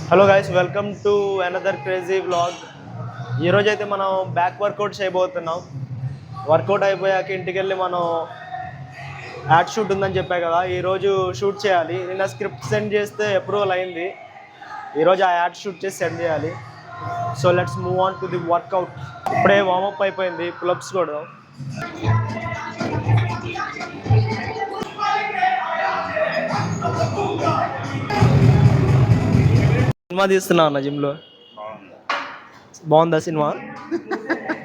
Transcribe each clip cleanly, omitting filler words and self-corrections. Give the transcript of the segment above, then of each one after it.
Hello guys, welcome to another crazy vlog. ఈరోజు అయితే మనం బ్యాక్ వర్కౌట్ చేయబోతున్నాం. వర్కౌట్ అయిపోయాక ఇంటికి వెళ్ళి మనం యాడ్ షూట్ ఉందని చెప్పా కదా, ఈరోజు షూట్ చేయాలి. నిన్న స్క్రిప్ట్ సెండ్ చేస్తే అప్రూవల్ అయింది. ఈరోజు ఆ యాడ్ షూట్ చేసి సెండ్ చేయాలి. So let's move on to the workout. ఇప్పుడే వార్మప్ అయిపోయింది, పులప్స్ కూడా. సినిమా తీస్తున్నా అన్న జిమ్లో. బాగుందా సినిమా?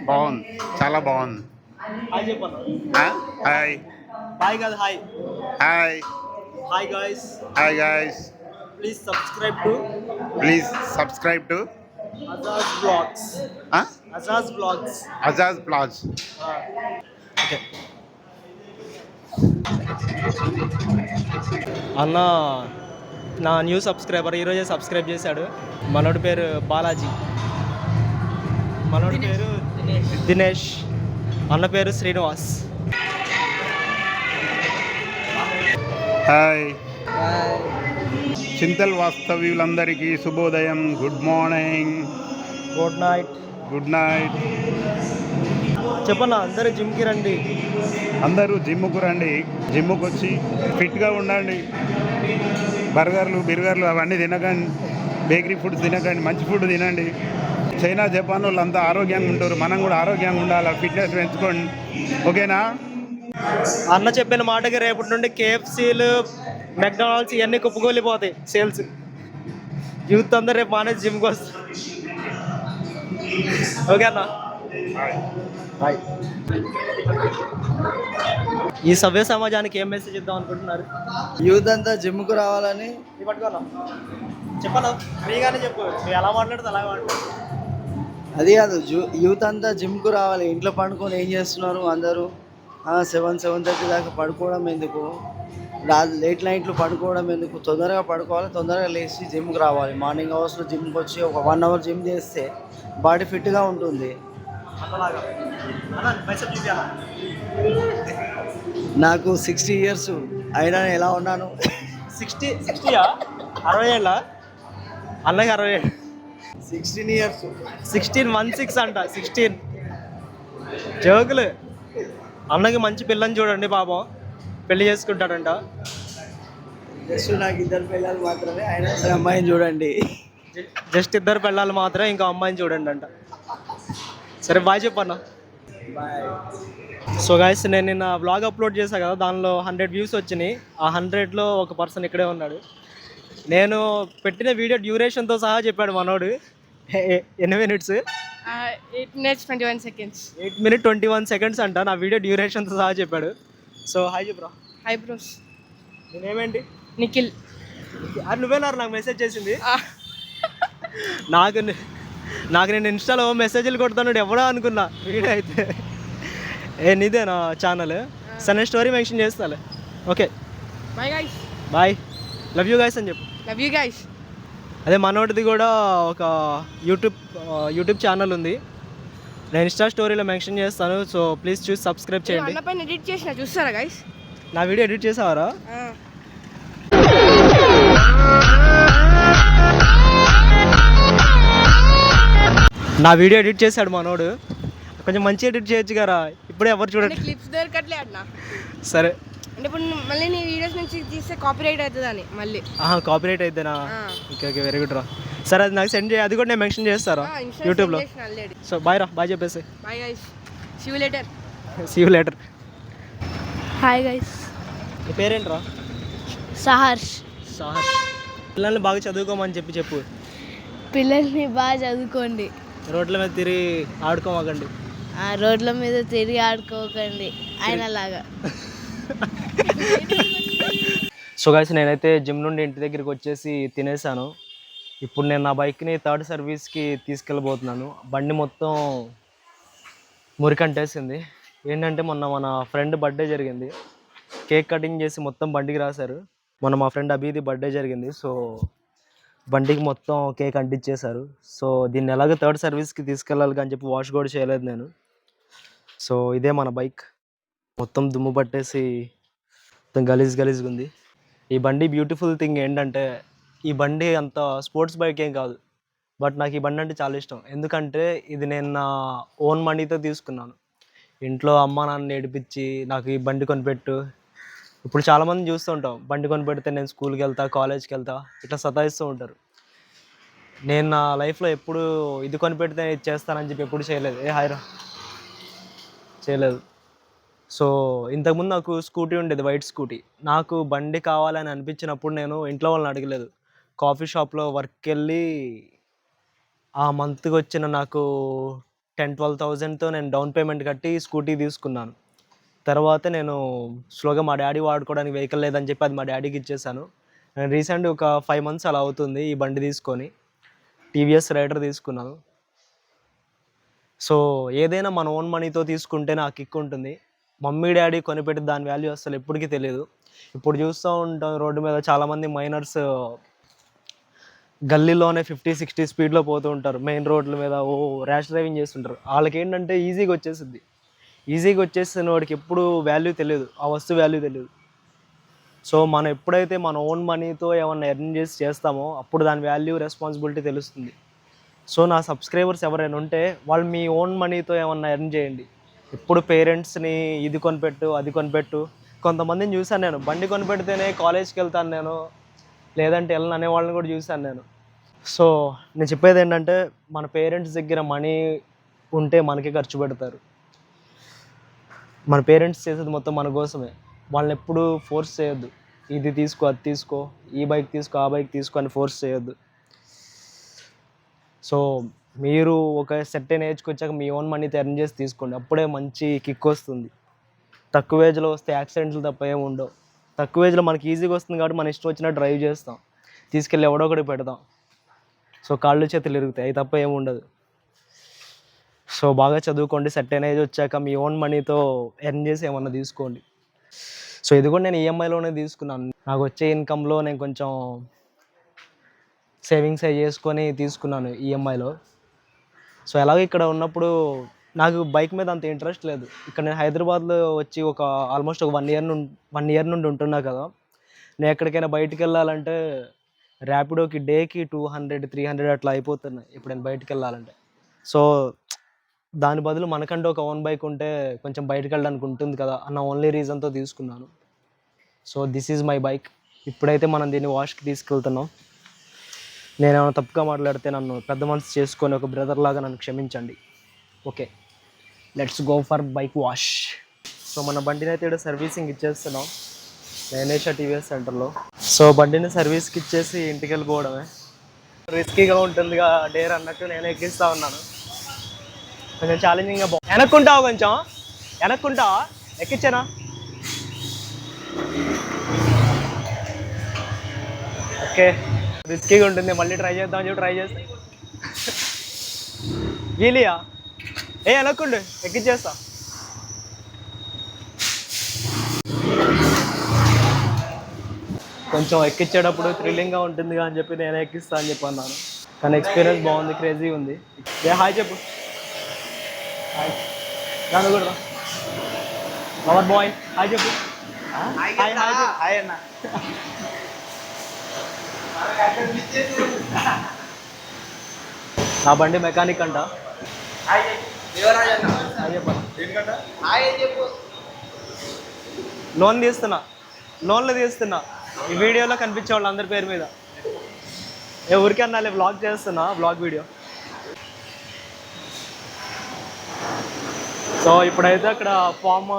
బాగుంది, చాలా బాగుంది. హాయ్ చెప్పన్న. హాయ్ హాయ్ కాదు, hi. Hi hi guys, hi guys, please subscribe to Ajaz vlogs. Ajaz vlogs. Okay అన్న, నా న్యూ సబ్స్క్రైబర్ ఈరోజే సబ్స్క్రైబ్ చేశాడు. మనోడి పేరు బాలాజీ, మనోడి పేరు దినేష్, అన్న పేరు శ్రీనివాస్. హాయ్ చింతల్ వాస్తవ్యులందరికీ శుభోదయం, good morning, good night. Good night. చెప్పన్న, అందరూ జిమ్కి రండి. అందరూ జిమ్ముకు రండి, జిమ్ముకు వచ్చి ఫిట్గా ఉండండి. బిర్గర్లు అవన్నీ తినకండి, బేకరీ ఫుడ్స్ తినకండి, మంచి ఫుడ్ తినండి. చైనా జపాన్ వాళ్ళు అంతా ఆరోగ్యంగా ఉంటారు, మనం కూడా ఆరోగ్యంగా ఉండాలి, ఫిట్నెస్ పెంచుకోండి. ఓకేనా? అన్న చెప్పిన మాటకి రేపటి నుండి కేఎఫ్సీలు, మెక్డానల్డ్స్ ఇవన్నీ కుప్పకూలిపోతాయి సేల్స్. యూత్ అందరూ రేపు మానేసి జిమ్కి వస్తారు. ఓకే అన్న, బాయ్. ఈ సవ్య సమాజానికి ఏం మెసేజ్ ఇద్దాం అనుకుంటున్నారు? యూత్ అంతా జిమ్కు రావాలని. పట్టుకోనా చెప్పనా, ఫ్రీగానే చెప్పు, నువ్వు ఎలా మాట్లాడితే అలా మాట్లాడు. అది కాదు, యూత్ అంతా జిమ్కు రావాలి. ఇంట్లో పడుకొని ఏం చేస్తున్నారు అందరూ? 7-7:30 దాకా పడుకోవడం ఎందుకు? లేట్ నైట్లు పడుకోవడం ఎందుకు? తొందరగా పడుకోవాలి, తొందరగా లేచి జిమ్కి రావాలి. మార్నింగ్ అవర్స్లో జిమ్కి వచ్చి ఒక 1 అవర్ జిమ్ చేస్తే బాడీ ఫిట్గా ఉంటుంది. నాకు 60 years అయినా ఎలా ఉన్నాను? 60 60 ఏళ్ళ అన్నకి 60 ఏళ్ళు. 16 years. 16 అంట, 16 జోకులు. అన్నకి మంచి పిల్లని చూడండి పాపం, పెళ్లి చేసుకుంటాడంట. జస్ట్ నాకు 2 పిల్లలు మాత్రమే, అయినా అమ్మాయిని చూడండి. జస్ట్ 2 పిల్లలు మాత్రమే, ఇంకా అమ్మాయిని చూడండి అంట. సరే బాయ్ చెప్పన్న. బాయ్. సో గైస్, నేను నిన్న వ్లాగ్ అప్లోడ్ చేశాను కదా, దానిలో 100 వ్యూస్ వచ్చినాయి. ఆ 100లో ఒక పర్సన్ ఇక్కడే ఉన్నాడు. నేను పెట్టిన వీడియో డ్యూరేషన్తో సహా చెప్పాడు మనోడు. ఎన్ని minutes? 8 minutes 21 seconds. 8 minutes 21 seconds అంట నా వీడియో డ్యూరేషన్తో సహా చెప్పాడు. సో హాయ్ చెప్పరా. Hi bros. నేనేమేంటి నిఖిల్. అది నువ్వేనారు నాకు మెసేజ్ చేసింది? నాకు నేను ఇన్స్టాలో మెసేజ్లు కొడుతున్నాడు ఎవడో అనుకున్నా. వీడియో అయితే నీదేనా ఛానల్? సరే స్టోరీ మెన్షన్ చేస్తాలే. Okay Bye guys. Bye, love you guys అని చెప్పు. Love you guys. అదే మనోడిది కూడా ఒక యూట్యూబ్ ఛానల్ ఉంది, నేను ఇన్స్టా స్టోరీలో మెన్షన్ చేస్తాను. సో ప్లీజ్ చూసి సబ్స్క్రైబ్ చేయండి. అన్న పైన ఎడిట్ చేసిన చూస్తారా గైస్? నా వీడియో ఎడిట్ చేసావారా? నా వీడియో ఎడిట్ చేశాడు మనోడు, కొంచెం మంచి ఎడిట్ చేయొచ్చు కదా, ఇప్పుడే ఎవరు చూడండి. క్లిప్స్ దొరకట్లే అన్న. సరే అంటే ఇప్పుడు మళ్ళీ నీ వీడియోస్ నుంచి తీస్తే కాపీరైట్ అవుతుందని మళ్ళీ. కాపీరైట్ అయితేనా? ఓకే ఓకే, వెరీ గుడ్ రా. సరే అది నాకు సెండ్ చేయి, అది కూడా నేను మెన్షన్ చేస్తారా యూట్యూబ్లో. సో బాయ్ రా, బాయ్ చెప్పేసి. Bye guys. See you later. See you later. Hi guys, నీ పేరేంట్రా? సహర్ష్. సాహర్. పిల్లల్ని బాగా చదువుకోమని చెప్పు. పిల్లల్ని బాగా చదువుకోండి, రోడ్ల మీద తిరిగి ఆడుకోమాకండి. రోడ్ల మీద తిరిగి ఆడుకోకండి ఆయనలాగా. సో గైస్, నేనైతే జిమ్ నుండి ఇంటి దగ్గరికి వచ్చేసి తినేసాను. ఇప్పుడు నేను నా బైక్ని థర్డ్ సర్వీస్కి తీసుకెళ్ళబోతున్నాను. బండి మొత్తం మురికంటేసింది. ఏంటంటే మొన్న మన ఫ్రెండ్ బర్త్డే జరిగింది, కేక్ కటింగ్ చేసి మొత్తం బండికి రాశారు. మొన్న మా ఫ్రెండ్ అభిది బర్త్డే జరిగింది, సో బండికి మొత్తం కేక్ అంటించేశారు. సో దీన్ని ఎలాగో థర్డ్ సర్వీస్కి తీసుకెళ్ళాలి అని చెప్పి వాష్ కూడా చేయలేదు నేను. సో ఇదే మన బైక్, మొత్తం దుమ్ము పట్టేసి మొత్తం గలీజ్గా ఉంది. ఈ బండి బ్యూటిఫుల్ థింగ్ ఏంటంటే ఈ బండి అంత స్పోర్ట్స్ బైక్ ఏం కాదు. బట్ నాకు ఈ బండి అంటే చాలా ఇష్టం. ఎందుకంటే ఇది నేను నా ఓన్ మనీతో తీసుకున్నాను. ఇంట్లో అమ్మ నాన్న ఏడిపించి నాకు ఈ బండి కొనిపెట్టు. ఇప్పుడు చాలామంది చూస్తూ ఉంటాం, బండి కొనిపెడితే నేను స్కూల్కి వెళ్తా, కాలేజ్కి వెళ్తా, ఇట్లా సతాయిస్తూ ఉంటారు. నేను నా లైఫ్లో ఎప్పుడు ఇది కొనిపెడితే ఇది చేస్తానని చెప్పి ఎప్పుడు చేయలేదు. హాయిరా చేయలేదు. సో ఇంతకుముందు నాకు స్కూటీ ఉండేది, వైట్ స్కూటీ. నాకు బండి కావాలని అనిపించినప్పుడు నేను ఇంట్లో వాళ్ళని అడగలేదు. కాఫీ షాప్లో వర్క్కి వెళ్ళి ఆ మంత్కి వచ్చిన నాకు 10,000-12,000తో నేను డౌన్ పేమెంట్ కట్టి స్కూటీ తీసుకున్నాను. తర్వాత నేను స్లోగా మా డాడీ వాడుకోవడానికి వెహికల్ లేదని చెప్పి అది మా డాడీకి ఇచ్చేసాను. నేను రీసెంట్గా ఒక 5 months అలా అవుతుంది ఈ బండి తీసుకొని. టీవీఎస్ రైడర్ తీసుకున్నాను. సో ఏదైనా మన ఓన్ మనీతో తీసుకుంటే నాకు కిక్ ఉంటుంది. మమ్మీ డాడీ కొనిపెట్టి దాని వాల్యూ అసలు ఎప్పటికీ తెలియదు. ఇప్పుడు చూస్తూ ఉంటాం రోడ్డు మీద చాలామంది మైనర్స్ గల్లీలోనే 50-60 స్పీడ్లో పోతూ ఉంటారు. మెయిన్ రోడ్ల మీద ర్యాష్ డ్రైవింగ్ చేస్తుంటారు. వాళ్ళకి ఏంటంటే ఈజీగా వచ్చేసింది. ఈజీగా వచ్చేసిన వాడికి ఎప్పుడు వాల్యూ తెలియదు, ఆ వస్తువు వాల్యూ తెలియదు. సో మనం ఎప్పుడైతే మన ఓన్ మనీతో ఏమన్నా ఎర్న్ చేసి చేస్తామో అప్పుడు దాని వాల్యూ, రెస్పాన్సిబిలిటీ తెలుస్తుంది. సో నా సబ్స్క్రైబర్స్ ఎవరైనా ఉంటే వాళ్ళు మీ ఓన్ మనీతో ఏమన్నా ఎర్న్ చేయండి. ఎప్పుడు పేరెంట్స్ని ఇది కొనిపెట్టు, అది కొనిపెట్టు. కొంతమందిని చూశాను నేను, బండి కొనిపెడితేనే కాలేజ్కి వెళ్తాను నేను, లేదంటే వెళ్ళను అనే వాళ్ళని కూడా చూశాను నేను. సో నేను చెప్పేది ఏంటంటే మన పేరెంట్స్ దగ్గర మనీ ఉంటే మనకే ఖర్చు పెడతారు. మన పేరెంట్స్ చేసేది మొత్తం మన కోసమే. వాళ్ళని ఎప్పుడు ఫోర్స్ చేయొద్దు. ఇది తీసుకో, అది తీసుకో, ఈ బైక్ తీసుకో, ఆ బైక్ తీసుకో అని ఫోర్స్ చేయొద్దు. సో మీరు ఒక సెర్టైన్ ఏజ్కి వచ్చాక మీ ఓన్ మనీతో ఎర్న్ చేసి తీసుకోండి. అప్పుడే మంచి కిక్ వస్తుంది. తక్కువ ఏజ్లో వస్తే యాక్సిడెంట్లు తప్ప ఏమి ఉండవు. తక్కువ ఏజ్లో మనకి ఈజీగా వస్తుంది కాబట్టి మన ఇష్టం వచ్చినట్టు డ్రైవ్ చేస్తాం, తీసుకెళ్ళి ఎవడో ఒకటి పెడతాం. సో కాళ్ళు చేతులు ఇరుగుతాయి, అవి తప్ప ఏమి ఉండదు. సో బాగా చదువుకోండి. సెర్టైన్ ఏజ్ వచ్చాక మీ ఓన్ మనీతో ఎర్న్ చేసి ఏమన్నా తీసుకోండి. సో ఇది కూడా నేను ఈఎంఐలోనే తీసుకున్నాను. నాకు వచ్చే ఇన్కంలో నేను కొంచెం సేవింగ్స్ అవి చేసుకొని తీసుకున్నాను ఈఎంఐలో. సో ఎలాగో ఇక్కడ ఉన్నప్పుడు నాకు బైక్ మీద అంత ఇంట్రెస్ట్ లేదు. ఇక్కడ నేను హైదరాబాద్లో వచ్చి ఒక ఆల్మోస్ట్ ఒక 1 year నుండి ఉంటున్నా కదా. నేను ఎక్కడికైనా బయటికి వెళ్ళాలంటే ర్యాపిడోకి డేకి 200-300 అట్లా అయిపోతున్నాయి ఇప్పుడు నేను బయటికి వెళ్ళాలంటే. సో దాని బదులు మనకంటే ఒక ఓన్ బైక్ ఉంటే కొంచెం బయటకు వెళ్ళడానికి ఉంటుంది కదా అన్న ఓన్లీ రీజన్తో తీసుకున్నాను. So this is my bike. ఇప్పుడైతే మనం దీన్ని వాష్కి తీసుకెళ్తున్నాం. నేనేమైనా తప్పుగా మాట్లాడితే నన్ను పెద్ద మనసు చేసుకొని ఒక బ్రదర్ లాగా నన్ను క్షమించండి. Okay, let's go for bike wash. So మన బండిని అయితే ఇక్కడ సర్వీసింగ్ ఇచ్చేస్తున్నాం నైనేషా టీవీఎస్ సెంటర్లో. సో బండిని సర్వీస్కి ఇచ్చేసి ఇంటికి వెళ్ళిపోవడమే. రిస్కీగా ఉంటుందిగా డేర్ అన్నట్టు నేను ఎక్కిస్తూ ఉన్నాను. కొంచెం ఛాలెంజింగ్గా వెనక్కుంటావా, కొంచెం వెనక్కుంటావా, ఎక్కించానా? ఓకే, రిస్కీగా ఉంటుంది, మళ్ళీ ట్రై చేద్దామని చెప్పి ట్రై చేస్తా. వీలియా వెనక్కుండు, ఎక్కించేస్తా. కొంచెం ఎక్కించేటప్పుడు థ్రిల్లింగ్గా ఉంటుందిగా అని చెప్పి నేను ఎక్కిస్తా అని చెప్పి అన్నాను. కానీ ఎక్స్పీరియన్స్ బాగుంది, క్రేజీ ఉంది. హాయ్ చెప్పు. హాయ్ నన్ను కూడా పవర్ బాయ్ హాయ్ చెప్పు. హాయ్ హాయ్ అన్న. నా బండి మెకానిక్ అంట. లోన్లు తీస్తున్నా ఈ వీడియోలో కనిపించే వాళ్ళు అందరి పేరు మీద. ఊరికే అన్నా వ్లాగ్ చేస్తున్నా, వ్లాగ్ వీడియో. సో ఇప్పుడైతే అక్కడ ఫామ్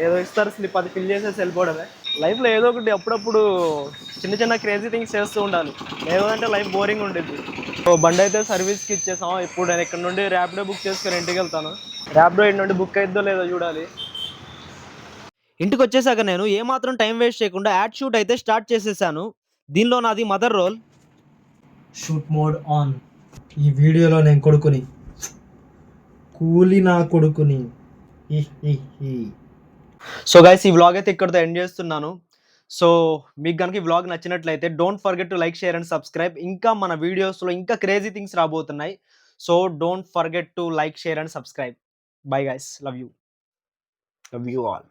ఏదో ఇస్తారు స్లిప్, అది ఫిల్ చేసేసి వెళ్ళిపోవడమే. లైఫ్లో ఏదో ఒకటి అప్పుడప్పుడు చిన్న చిన్న క్రేజీ థింగ్స్ చేస్తూ ఉండాలి, లేదంటే లైఫ్ బోరింగ్ ఉంటుంది. సో బండి అయితే సర్వీస్కి ఇచ్చేసాం. ఇప్పుడు నేను ఇక్కడ నుండి ర్యాపిడో బుక్ చేసుకొని ఇంటికి వెళ్తాను. ర్యాపిడో ఇంటి నుండి బుక్ అయిద్దో లేదో చూడాలి. ఇంటికి వచ్చేసాక నేను ఏమాత్రం టైం వేస్ట్ చేయకుండా యాడ్ షూట్ అయితే స్టార్ట్ చేసేసాను. దీనిలో నాది mother role. Shoot mode on. ఈ వీడియోలో నేను కొడుకుని కూలి నా కొడుకుని. సో గైస్ ఈ వ్లాగ్ అయితే ఇక్కడితో ఎండ్ చేస్తున్నాను. సో మీకు కనుక ఈ వ్లాగ్ నచ్చినట్లయితే don't forget to like, share and subscribe. ఇంకా మన వీడియోస్లో ఇంకా క్రేజీ థింగ్స్ రాబోతున్నాయి. So don't forget to like, share and subscribe. Bye guys, love you all.